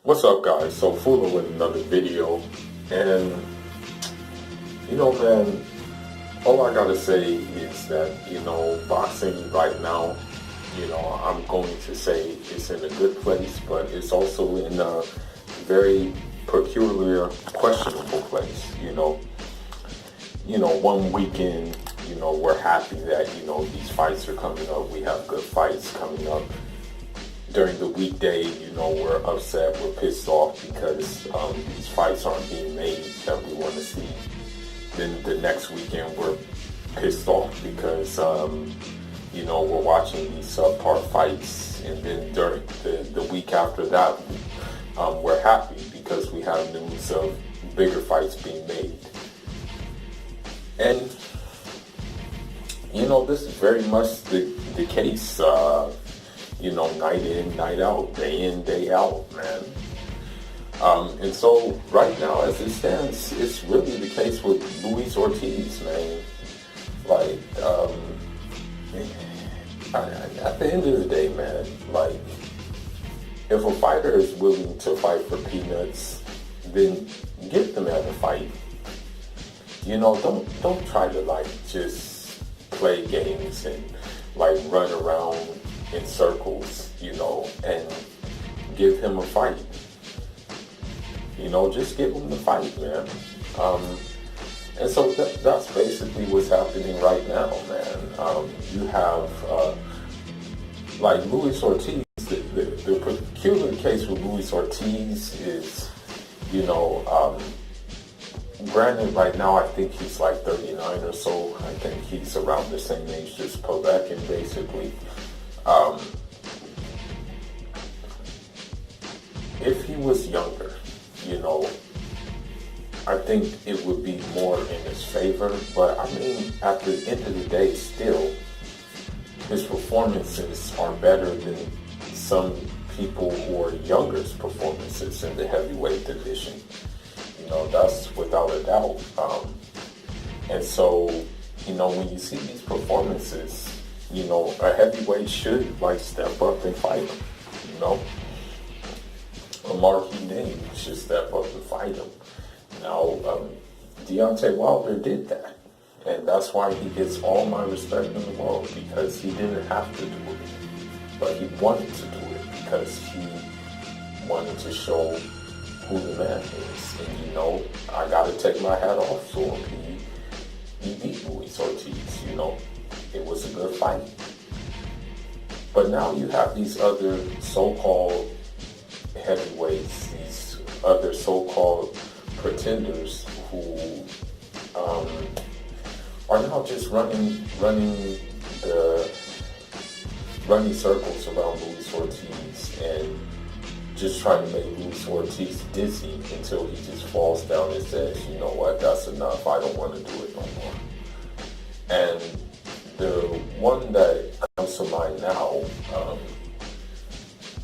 What's up, guys? So Fuller with another video, and man, all I gotta say is that boxing right now, I'm going to say it's in a good place, but it's also in a very peculiar, questionable place. One weekend, we're happy that these fights are coming up. We have good fights coming up. During the weekday, we're upset, we're pissed off because these fights aren't being made that we want to see. Then the next weekend, we're pissed off because, we're watching these subpar fights. And then during the week after that, we're happy because we have news of bigger fights being made. And, this is very much the case. Night in, night out, day in, day out, man. And so right now, as it stands, it's really the case with Luis Ortiz, man. Like, at the end of the day, man, like, if a fighter is willing to fight for peanuts, then get them at a fight. Don't try to just play games and run around in circles, and give him a fight. Just give him the fight, man. And so that's basically what's happening right now, man. You have, Luis Ortiz, the peculiar case with Luis Ortiz is, granted right now I think he's 39 or so. I think he's around the same age as Povetkin, basically. If he was younger, I think it would be more in his favor. But I mean, at the end of the day, still, his performances are better than some people who are younger's performances in the heavyweight division. That's without a doubt. And so, when you see these performances, a heavyweight should step up and fight him. A marquee name should step up and fight him. Now, Deontay Wilder did that, and that's why he gets all my respect in the world, because he didn't have to do it, but he wanted to do it because he wanted to show who the man is. And I gotta take my hat off to him. He beat Luis Ortiz. It was a good fight. But now you have these other so-called heavyweights, these other so-called pretenders who are now just running circles around Luis Ortiz and just trying to make Luis Ortiz dizzy until he just falls down and says, you know what, that's enough, I don't want to do it no more. And the one that comes to mind now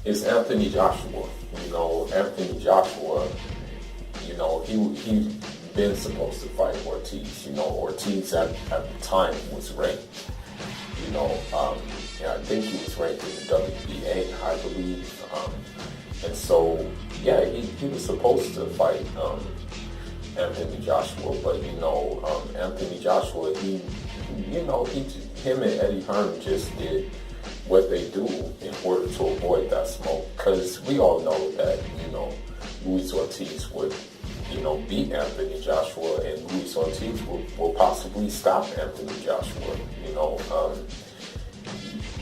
is Anthony Joshua. Anthony Joshua, he's been supposed to fight Ortiz. Ortiz at the time was ranked. I think he was ranked in the WBA, I believe. And so, yeah, he was supposed to fight Anthony Joshua, but Anthony Joshua, him and Eddie Hearn just did what they do in order to avoid that smoke, because we all know that Luis Ortiz would beat Anthony Joshua, and Luis Ortiz will possibly stop Anthony Joshua.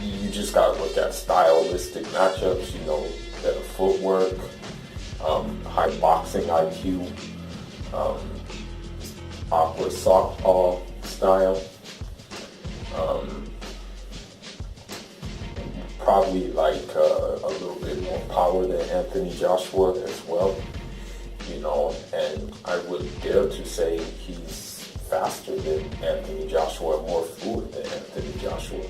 You just gotta look at stylistic matchups, better footwork, high boxing IQ, awkward southpaw style, probably a little bit more power than Anthony Joshua as well, and I would dare to say he's faster than Anthony Joshua, more fluid than Anthony Joshua.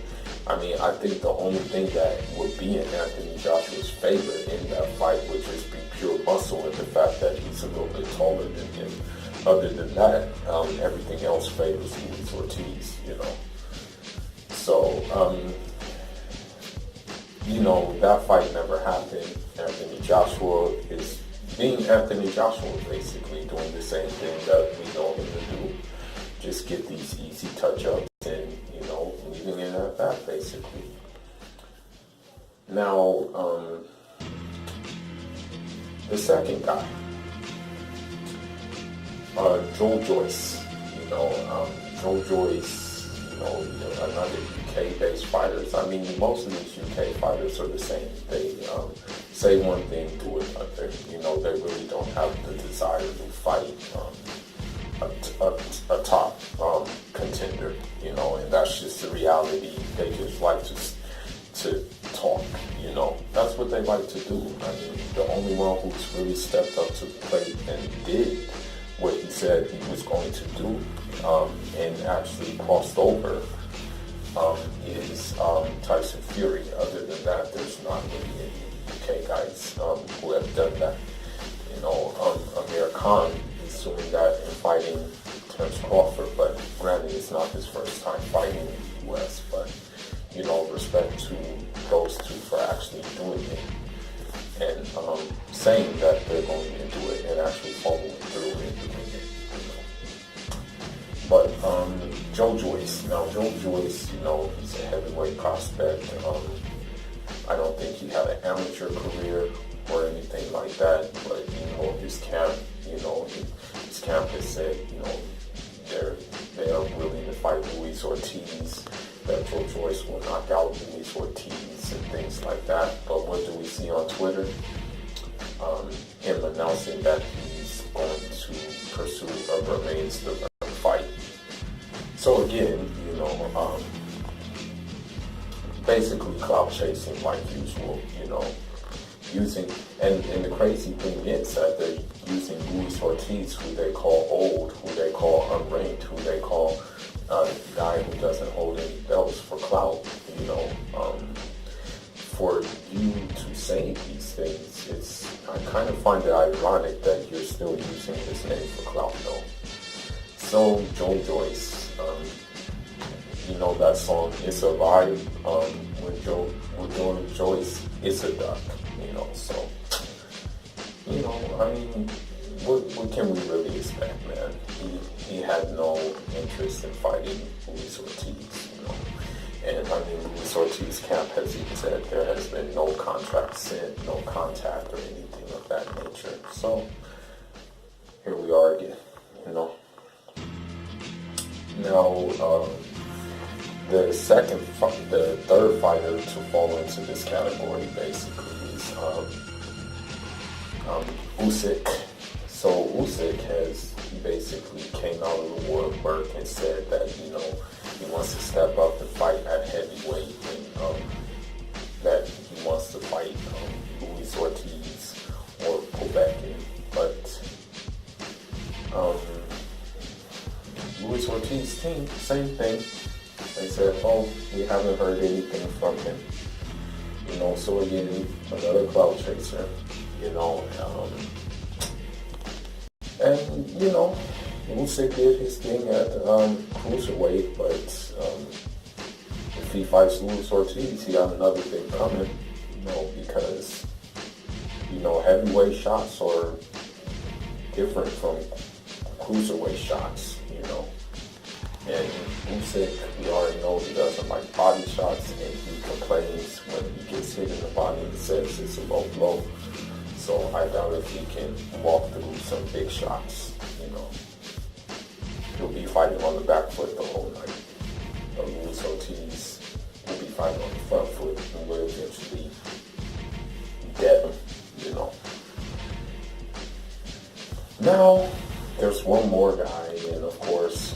I mean, I think the only thing that would be in Anthony Joshua's favor in that fight would just be pure muscle and the fact that he's a little bit taller than him. Other than that, everything else favors Luis Ortiz, So, that fight never happened. Anthony Joshua is being Anthony Joshua, basically doing the same thing that we know him to do. Just get these easy touch-ups and, leaving it at that, basically. Now, the second guy, Joe Joyce. Joe Joyce, another UK-based fighters. I mean, most of these UK fighters are the same. They say one thing, do another. They really don't have the desire to fight a top contender, and that's just the reality. They just like to talk, That's what they like to do. I mean, the only one who's really stepped up to the plate and did what he said he was going to do, and actually crossed over, is Tyson Fury. Other than that, there's not really any UK guys who have done that. Amir Khan is doing that in fighting Terence Crawford, but granted, it's not his first time fighting in the US, but, respect to those two for actually doing it and saying that they're going to do it and actually following through and doing it. But Joe Joyce. Now, Joe Joyce, he's a heavyweight prospect. I don't think he had an amateur career or anything like that, but, his camp, his camp has said, they are willing to fight Luis Ortiz, that Joe Joyce will knock out Luis Ortiz and things like that. But what do we see on Twitter? Him announcing that he's going to pursue a remains the fight. So again, basically clout chasing like usual, using, and the crazy thing is that they're using Luis Ortiz, who they call old, who they call unranked, who they call a guy who doesn't hold any belts, for clout. For you to say these things, I kind of find it ironic that you're still using his name for clout, though. So Joe Joyce, that song "It's a Vibe" with Joe Joyce, it's a duck, So I mean, what can we really expect, man? He had no interest in fighting Luis Ortiz, And I mean, Luis Ortiz camp has even said there has been no contract sent, no contact or anything of that nature. So here we are again, Now, the third fighter to fall into this category basically is Usyk. So Usyk has basically came out of the woodwork and said that he wants to step up and fight at heavyweight, and that he wants to fight Luis Ortiz or Povetkin. But Luis Ortiz team, same thing. They said, we haven't heard anything from him. So again, another clout chaser, and, Usyk did his thing at cruiserweight, but if he fights Luis Ortiz, he got another thing coming, because, heavyweight shots are different from cruiserweight shots, And Usyk, we already know he doesn't like body shots, and he complains when he gets hit in the body and says it's a low blow. So I doubt if he can walk through some big shots, He'll be fighting on the back foot the whole night. But Luis Ortiz will be fighting on the front foot and will eventually get him, Now, there's one more guy, and of course,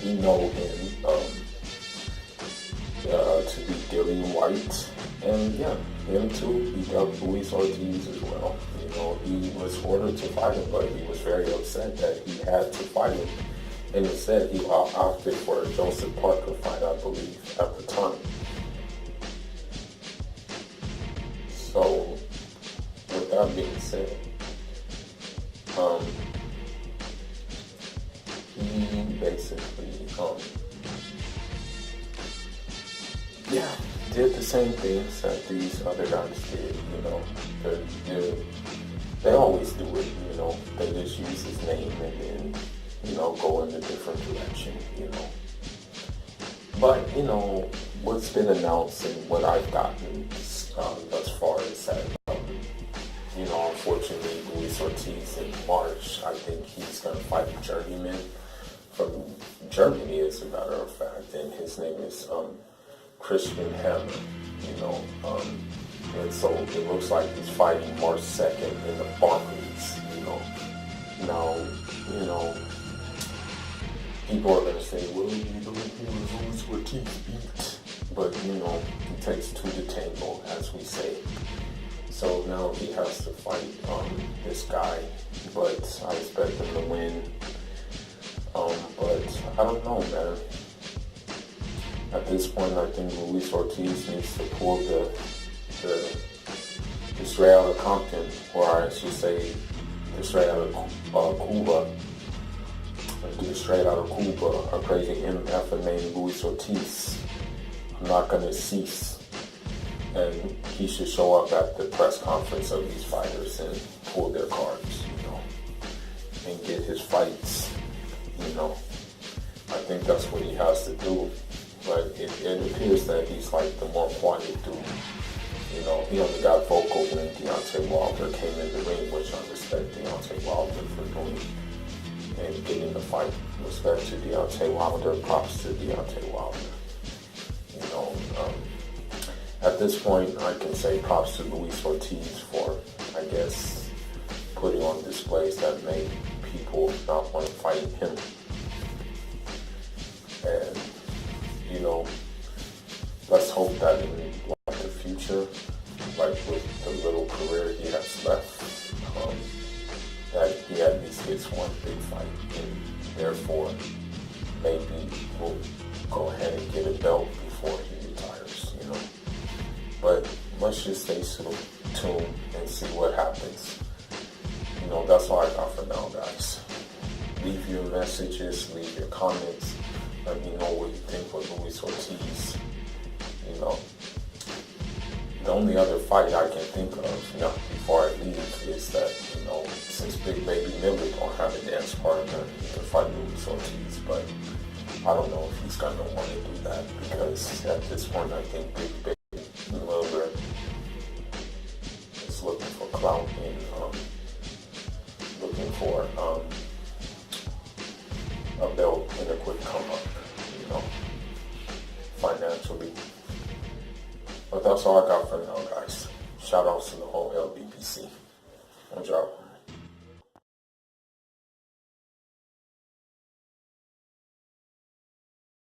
we know him to be Dillian White, and him too. He dubbed Luis Ortiz as well. He was ordered to fight him, but he was very upset that he had to fight him, and instead he opted for a Joseph Parker fight, I believe, at the time. So, with that being said, he basically, did the same things that these other guys did, They're But, what's been announced and what I've gotten thus far is that, unfortunately, Luis Ortiz in March, I think he's going to fight a journeyman from Germany, as a matter of fact, and his name is Christian Hammer, and so it looks like he's fighting March 2nd in the Barclays, Now, people are going to say, well, Luis Ortiz beat, but, it takes two to tango, as we say. So now he has to fight this guy, but I expect him to win. But I don't know, man. At this point, I think Luis Ortiz needs to pull the straight out of Compton, or I should say the straight out of Cuba. Do straight out of Cuba, a crazy MF named Luis Ortiz. I'm not gonna cease. And he should show up at the press conference of these fighters and pull their cards, and get his fights, I think that's what he has to do. But it appears that he's like the more quiet dude. He only got vocal when Deontay Wilder came in the ring, which I respect Deontay Wilder for doing and getting the fight. Respect to Deontay Wilder, props to Deontay Wilder. At this point, I can say props to Luis Ortiz for, I guess, putting on displays that make people not want to fight him. And, let's hope that in the future, like with the little career he has left, that he at least gets one big fight, and therefore maybe we'll go ahead and get a belt before he retires, But let's just stay tuned and see what happens. That's all I got for now, guys. Leave your messages, leave your comments. Let me know what you think with Luis Ortiz. The only other fight I can think of, before I leave, is that, since Big Baby Miller don't have a dance partner, he can fight Luis Ortiz, but I don't know if he's going to want to do that, because at this point I think Big Baby Miller is looking for clout and looking for a belt and a quick come up, financially. But that's all I got for now, guys. Shout outs to the whole LBPC. Good job.